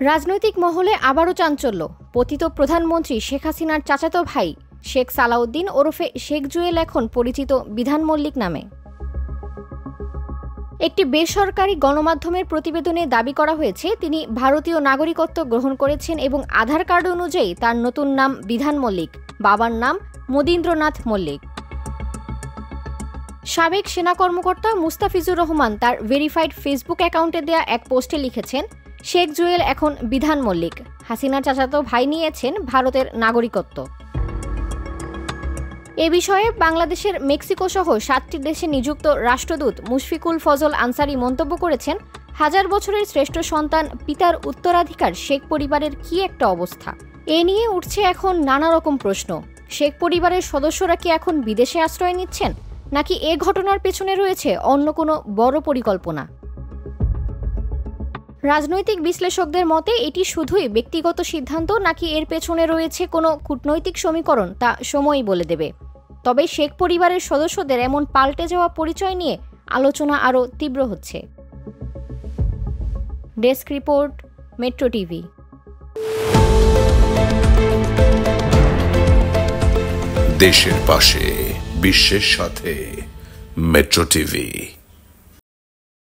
রাজনৈতিক মহলে আবারও চাঞ্চল্য। পতিত প্রধানমন্ত্রী শেখ হাসিনার চাচাতো ভাই শেখ সালাউদ্দিন ওরফে শেখ জুয়েল এখন পরিচিত বিধান মল্লিক নামে। একটি বেসরকারি গণমাধ্যমের প্রতিবেদনে দাবি করা হয়েছে তিনি ভারতীয় নাগরিকত্ব গ্রহণ করেছেন এবং আধার কার্ড অনুযায়ী তার নতুন নাম বিধান মল্লিক, বাবার নাম মদীন্দ্রনাথ মল্লিক। সাবেক সেনা কর্মকর্তা মুস্তাফিজুর রহমান তার ভেরিফাইড ফেসবুক অ্যাকাউন্টে দেয়া এক পোস্টে লিখেছেন, শেখ জুয়েল এখন বিধান মল্লিক, হাসিনার চাচাতো ভাই নিয়েছেন ভারতের নাগরিকত্ব। এ বিষয়ে বাংলাদেশের মেক্সিকো সহ 7টি দেশে নিযুক্ত রাষ্ট্রদূত মুশফিকুল ফজল আনসারি মন্তব্য করেছেন, হাজার বছরের শ্রেষ্ঠ সন্তান পিতার উত্তরাধিকার শেখ পরিবারের কি একটা অবস্থা। এ নিয়ে উঠছে এখন নানা রকম প্রশ্ন। শেখ পরিবারের সদস্যরা কি এখন বিদেশে আশ্রয় নিচ্ছেন, নাকি এ ঘটনার পেছনে রয়েছে অন্য কোনো বড় পরিকল্পনা? রাজনৈতিক বিশ্লেষকদের মতে এটি শুধুই ব্যক্তিগত সিদ্ধান্ত নাকি এর পেছনে রয়েছে কোনো কূটনৈতিক সমীকরণ তা সময়ই বলে দেবে। তবে শেখ পরিবারের সদস্যদের এমন পাল্টে যাওয়া পরিচয় নিয়ে আলোচনা আরও তীব্র হচ্ছে। Desk report, metro TV. দেশের পাশে, বিশ্বের সাথে, মেট্রো টিভি।